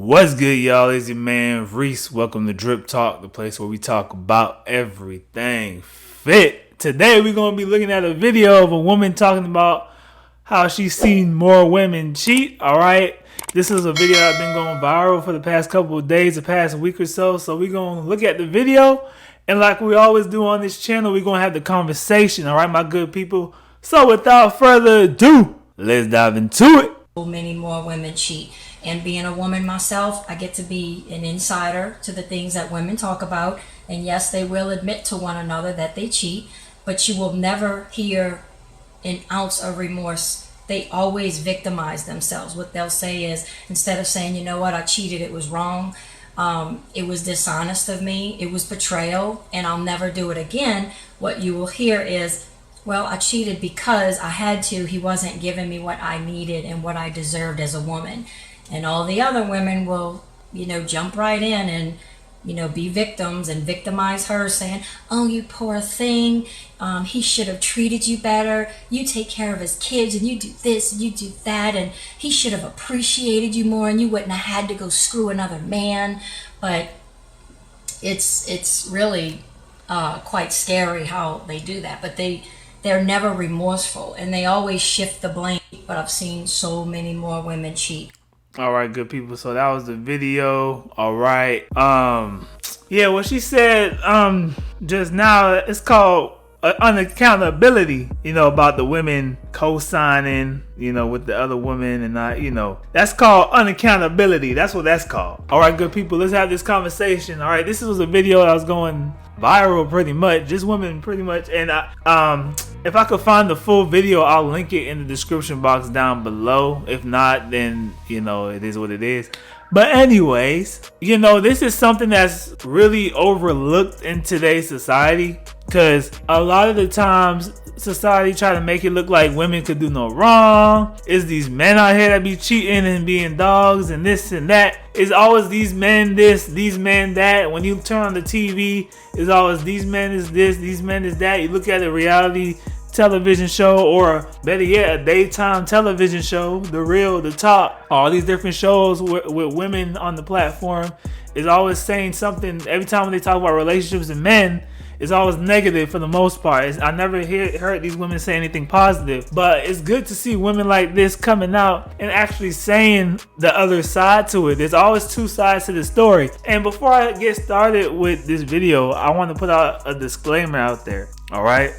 What's good, y'all? It's your man Reese. Welcome to DripTalk, the place where we talk about everything fit. Today we're going to be looking at a video of a woman talking about how she's seen more women cheat. Alright, this is a video that's been going viral for the past couple of days, the past week or so. So we're going to look at the video, and like we always do on this channel, we're going to have the conversation. Alright, my good people. So without further ado, let's dive into it. Many more women cheat. And being a woman myself, I get to be an insider to the things that women talk about. And yes, they will admit to one another that they cheat, but you will never hear an ounce of remorse. They always victimize themselves. What they'll say is, instead of saying, you know what, I cheated, it was wrong, it was dishonest of me, it was betrayal, and I'll never do it again, what you will hear is, well, I cheated because I had to. He wasn't giving me what I needed and what I deserved as a woman. And all the other women will, jump right in and, be victims and victimize her, saying, oh, you poor thing. He should have treated you better. You take care of his kids and you do this and you do that. And he should have appreciated you more and you wouldn't have had to go screw another man. But it's really quite scary how they do that. But they're never remorseful and they always shift the blame. But I've seen so many more women cheat. All right, good people. So that was the video. All right. Yeah, what she said just now, it's called unaccountability, about the women co-signing, with the other women and not, that's called unaccountability. That's what that's called. All right, good people. Let's have this conversation. All right, this was a video that was going viral pretty much, just women pretty much. And if I could find the full video, I'll link it in the description box down below. If not, then it is what it is. But anyways, this is something that's really overlooked in today's society, because a lot of the times society try to make it look like women could do no wrong. It's these men out here that be cheating and being dogs and this and that. It's always these men this, these men that. When you turn on the TV, it's always these men is this, these men is that. You look at a reality television show, or better yet, a daytime television show, The Real, The Talk, all these different shows with women on the platform is always saying something. Every time when they talk about relationships and men, it's always negative for the most part. I never heard these women say anything positive. But it's good to see women like this coming out and actually saying the other side to it. There's always two sides to the story. And before I get started with this video, I want to put out a disclaimer out there. All right.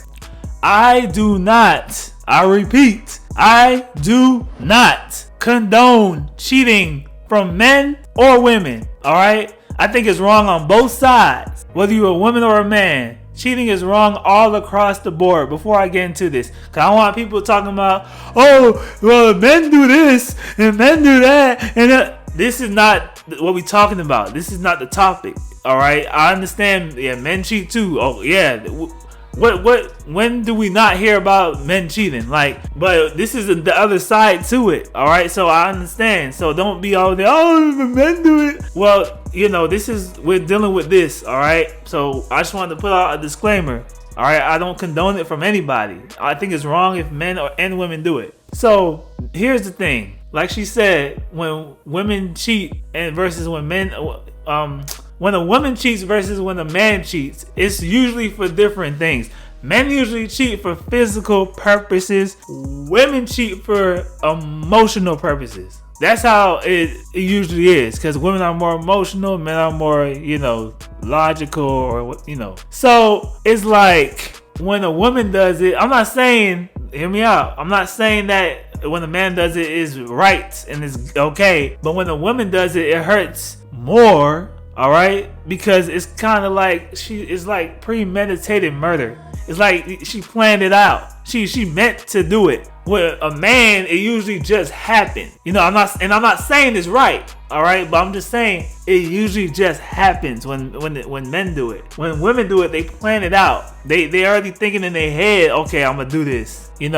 I do not, I repeat, I do not condone cheating from men or women. All right. I think it's wrong on both sides. Whether you're a woman or a man, cheating is wrong all across the board. Before I get into this, because I want people talking about, oh, well, men do this and men do that. And this is not what we're talking about. This is not the topic. All right. I understand. Yeah, men cheat too. Oh, yeah. When do we not hear about men cheating? But this is the other side to it. All right, so I understand. So don't be all there, oh, the men do it. Well, we're dealing with this. All right, so I just wanted to put out a disclaimer. All right, I don't condone it from anybody. I think it's wrong if men and women do it. So here's the thing. Like she said, when women cheat and versus when men, when a woman cheats versus when a man cheats, it's usually for different things. Men usually cheat for physical purposes. Women cheat for emotional purposes. That's how it usually is, because women are more emotional, men are more, logical, or, So it's like when a woman does it, I'm not saying, hear me out, I'm not saying that when a man does it is right and it's okay, but when a woman does it, it hurts more. All right, because it's kind of like it's like premeditated murder. It's like she planned it out. She meant to do it. With a man, it usually just happened. I'm not saying it's right. All right, but I'm just saying it usually just happens when men do it. When women do it, they plan it out. They already thinking in their head, okay, I'm gonna do this. They're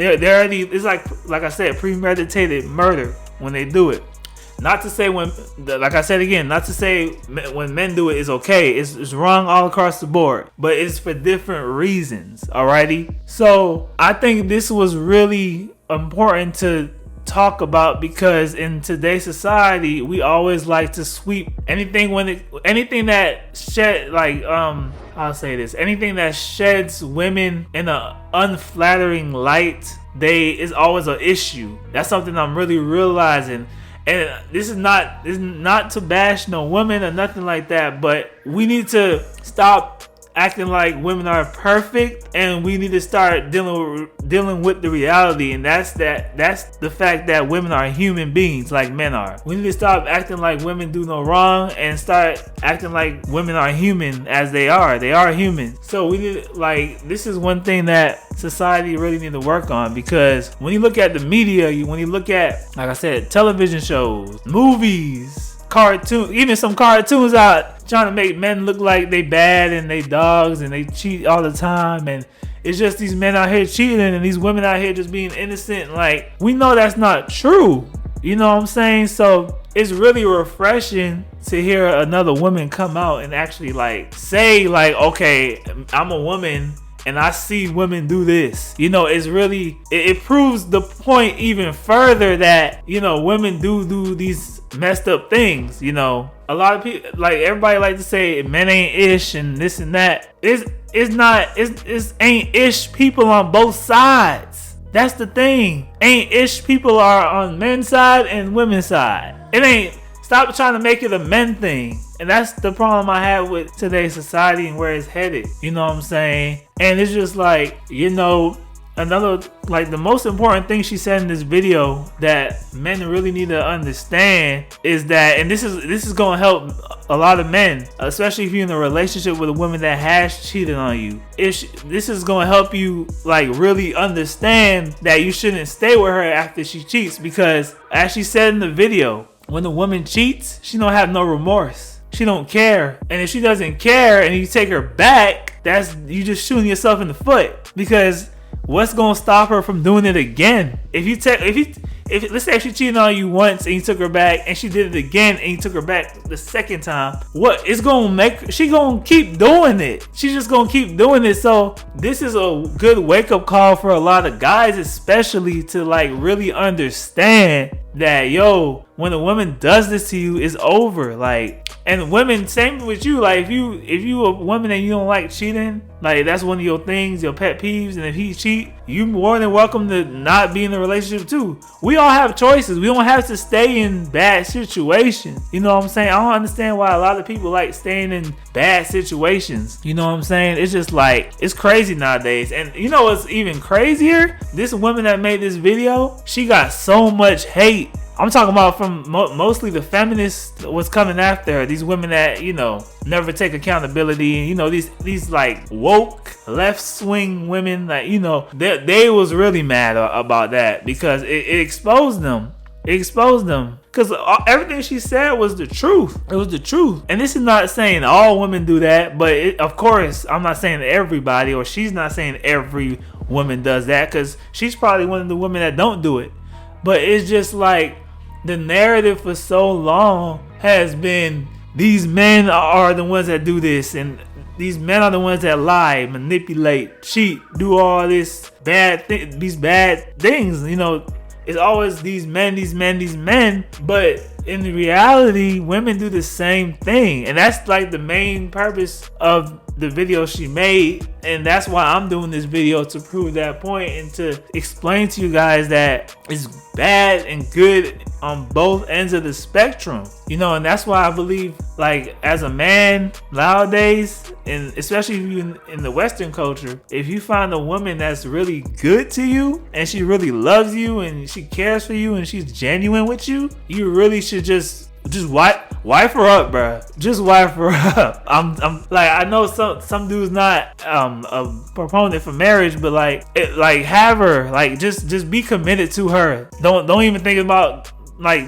already. It's like I said, premeditated murder when they do it. Not to say like I said again, not to say when men do it is okay. It's wrong all across the board, but it's for different reasons. Alrighty. So I think this was really important to talk about, because in today's society we always like to sweep anything that shed I'll say this, anything that sheds women in an unflattering light, is always an issue. That's something I'm really realizing. And this is not to bash no women or nothing like that, but we need to stop acting like women are perfect, and we need to start dealing with the reality, and that's the fact that women are human beings like men are. We need to stop acting like women do no wrong and start acting like women are human as they are. They are human. So we need, this is one thing that society really need to work on, because when you look at the media, when you look at, like I said, television shows, movies, cartoons, even some cartoons out trying to make men look like they bad and they dogs and they cheat all the time, and it's just these men out here cheating and these women out here just being innocent. Like, we know that's not true. You know what I'm saying? So it's really refreshing to hear another woman come out and actually say okay, I'm a woman and I see women do this. It's really, it proves the point even further that, women do these messed up things. A lot of people, everybody like to say men ain't ish and this and that. It's ain't ish people on both sides. That's the thing. Ain't ish people are on men's side and women's side. It ain't. Stop trying to make it a men thing. And that's the problem I have with today's society and where it's headed. You know what I'm saying? And it's just another, the most important thing she said in this video that men really need to understand is that, and this is going to help a lot of men, especially if you're in a relationship with a woman that has cheated on you. This is going to help you really understand that you shouldn't stay with her after she cheats, because as she said in the video, when the woman cheats, she don't have no remorse. She don't care. And if she doesn't care and you take her back, that's you just shooting yourself in the foot, because what's gonna stop her from doing it again? If let's say she cheated on you once and you took her back, and she did it again and you took her back the second time, what it's gonna make? She gonna keep doing it. She's just gonna keep doing it. So this is a good wake up call for a lot of guys, especially to really understand that when a woman does this to you, it's over. And women, same with you. If you a woman and you don't like cheating, that's one of your things, your pet peeves, and if he cheat, you more than welcome to not be in a relationship too. We all have choices. We don't have to stay in bad situations. You know what I'm saying? I don't understand why a lot of people like staying in bad situations. You know what I'm saying? It's just it's crazy nowadays. And you know what's even crazier? This woman that made this video, she got so much hate. I'm talking about from mostly the feminists was coming after her. These women that, never take accountability. And, these woke left swing women, they was really mad about that, because it exposed them. It exposed them. Because everything she said was the truth. It was the truth. And this is not saying all women do that, but of course, I'm not saying everybody, or she's not saying every woman does that, because she's probably one of the women that don't do it. But it's just the narrative for so long has been these men are the ones that do this, and these men are the ones that lie, manipulate, cheat, do all this these bad things. It's always these men. But in reality, women do the same thing, and that's the main purpose of the video she made. And that's why I'm doing this video, to prove that point and to explain to you guys that it's bad and good on both ends of the spectrum. And that's why I believe, as a man nowadays, and especially if you in the Western culture, if you find a woman that's really good to you and she really loves you and she cares for you and she's genuine with you, you really should just wife her up, bro. Just wife her up. I know some dudes not a proponent for marriage, but have her, just be committed to her. Don't even think about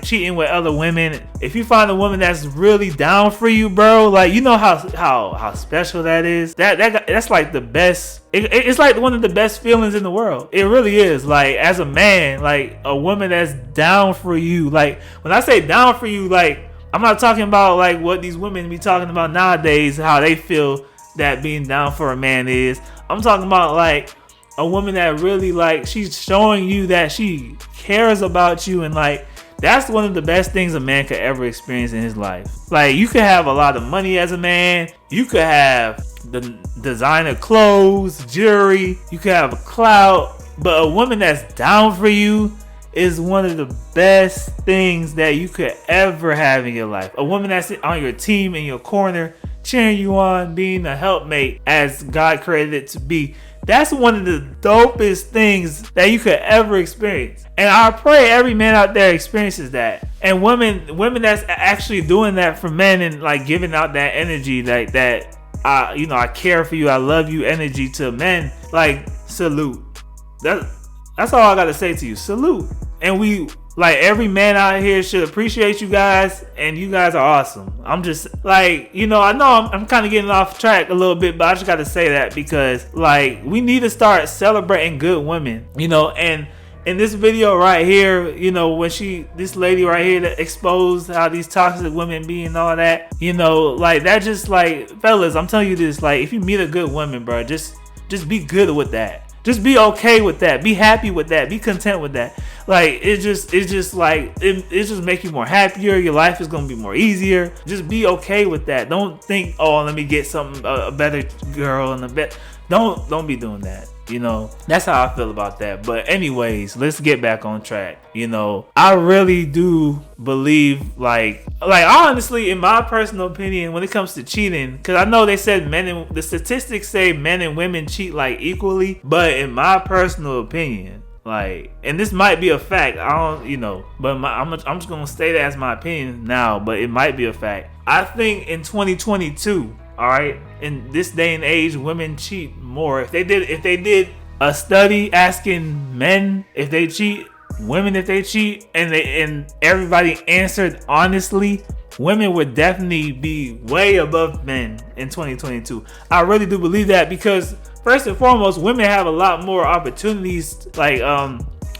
cheating with other women. If you find a woman that's really down for you, bro, you know how special that is. That's the best. It's one of the best feelings in the world. It really is. As a man, a woman that's down for you. When I say down for you, I'm not talking about what these women be talking about nowadays, how they feel that being down for a man is. I'm talking about a woman that really she's showing you that she cares about you, and like that's one of the best things a man could ever experience in his life. Like, you could have a lot of money as a man, you could have the designer clothes, jewelry, you could have a clout, but a woman that's down for you is one of the best things that you could ever have in your life. A woman that's on your team, in your corner, cheering you on, being a helpmate as God created it to be. That's one of the dopest things that you could ever experience. And I pray every man out there experiences that. And women that's actually doing that for men, and like giving out that energy, like that, I care for you, I love you energy to men. Like, salute. That's all I gotta say to you. Salute. And we, like, every man out here should appreciate you guys, and you guys are awesome. I'm just like, I know I'm kind of getting off track a little bit, but I just got to say that because, like, we need to start celebrating good women, and in this video right here, when this lady right here that exposed how these toxic women be and all that, like, that just, like, fellas, I'm telling you this, like, if you meet a good woman, bro, just be good with that. Just be okay with that. Be happy with that. Be content with that. Like, it just make you more happier. Your life is gonna be more easier. Just be okay with that. Don't think, oh, let me get something, a better girl and a better. Don't be doing that. That's how I feel about that. But anyways, let's get back on track. I really do believe, like honestly, in my personal opinion, when it comes to cheating, because I know they said the statistics say men and women cheat like equally, but in my personal opinion, like, and this might be a fact, I don't, but I'm just gonna state it as my opinion now, but it might be a fact. I think in 2022, all right, in this day and age, women cheat more. If they did a study asking men if they cheat, women if they cheat, and everybody answered honestly, women would definitely be way above men in 2022. I really do believe that, because first and foremost, women have a lot more opportunities, like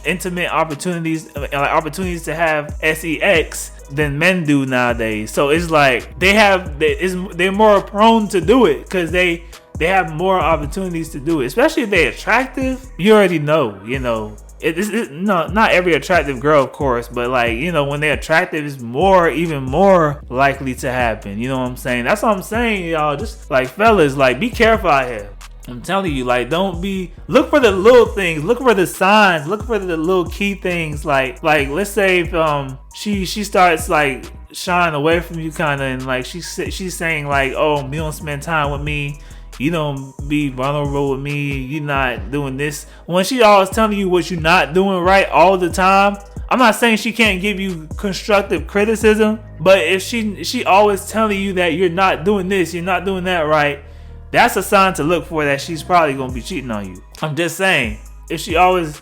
intimate opportunities, like opportunities to have sex than men do nowadays. So it's like they're more prone to do it because they have more opportunities to do it, especially if they're attractive. You already know, not every attractive girl, of course, but like, when they're attractive, it's even more likely to happen. You know what I'm saying? That's what I'm saying, y'all. Just like, fellas, like, be careful out here. I'm telling you, like, look for the little things, look for the signs, look for the little key things. Like let's say if she starts like shying away from you kind of, and like she's saying like, oh, you don't spend time with me, you don't be vulnerable with me, you're not doing this. When she always telling you what you're not doing right all the time, I'm not saying she can't give you constructive criticism, but if she always telling you that you're not doing this, you're not doing that right, that's a sign to look for that she's probably going to be cheating on you. I'm just saying, if she always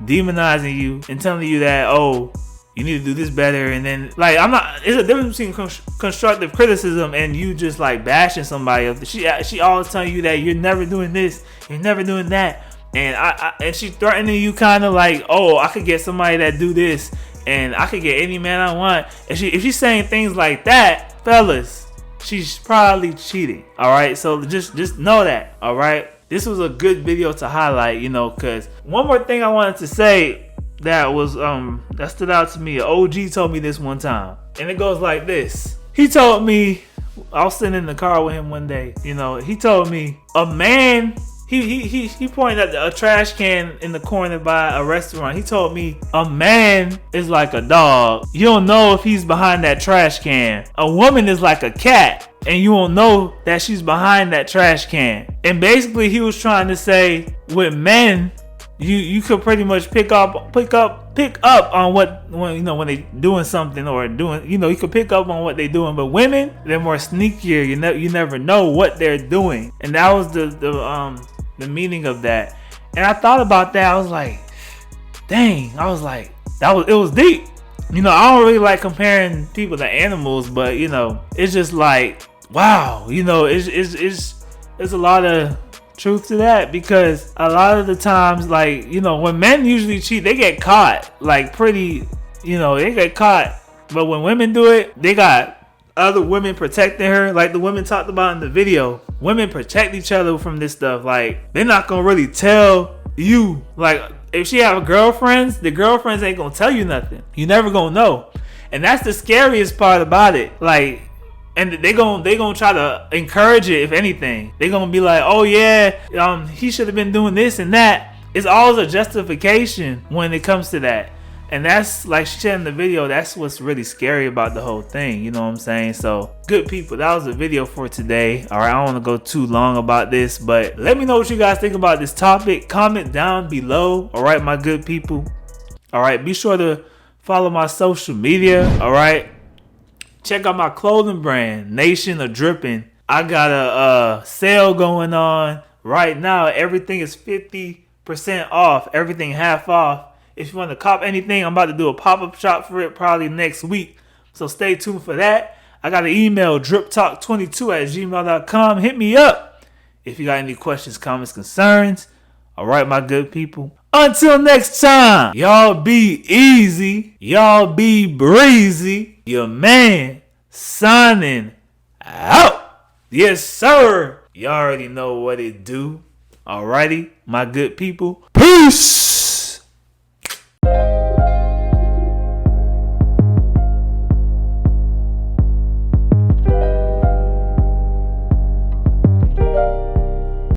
demonizing you and telling you that, oh, you need to do this better, and then, like, it's a difference between constructive criticism and you just like bashing somebody else. She always telling you that you're never doing this, you're never doing that, and she threatening you kind of like, oh, I could get somebody that do this, and I could get any man I want. If she's saying things like that, fellas, she's probably cheating. All right, so just know that. All right, this was a good video to highlight, because one more thing I wanted to say that was that stood out to me. An OG told me this one time, and it goes like this. He told me, I was sitting in the car with him one day. He told me a man. He pointed at a trash can in the corner by a restaurant. He told me a man is like a dog. You don't know if he's behind that trash can. A woman is like a cat, and you won't know that she's behind that trash can. And basically, he was trying to say, with men, you could pretty much pick up on when they doing something or doing, you could pick up on what they doing. But women, they're more sneakier. You never know what they're doing. And that was the meaning of that. And I thought about that. I was like, dang. I was like, it was deep. I don't really like comparing people to animals, but it's just like, wow. It's a lot of truth to that, because a lot of the times, like, when men usually cheat, they get caught like pretty, they get caught. But when women do it, they got other women protecting her, like the women talked about in the video. Women protect each other from this stuff. Like, they're not gonna really tell you, like, if she have girlfriends, the girlfriends ain't gonna tell you nothing. You never gonna know. And that's the scariest part about it. Like, and they gonna try to encourage it. If anything, they gonna be like, oh yeah, he should have been doing this and that. It's always a justification when it comes to that. And that's, like she said in the video, that's what's really scary about the whole thing. You know what I'm saying? So, good people, that was the video for today. All right, I don't want to go too long about this, but let me know what you guys think about this topic. Comment down below. All right, my good people. All right, be sure to follow my social media. All right, check out my clothing brand, Nation of Dripping. I got a sale going on right now. Everything is 50% off. Everything half off. If you want to cop anything, I'm about to do a pop-up shop for it probably next week. So stay tuned for that. I got an email, driptalk22@gmail.com. Hit me up if you got any questions, comments, concerns. All right, my good people. Until next time, y'all be easy. Y'all be breezy. Your man signing out. Yes, sir. Y'all already know what it do. Alrighty, my good people. Peace.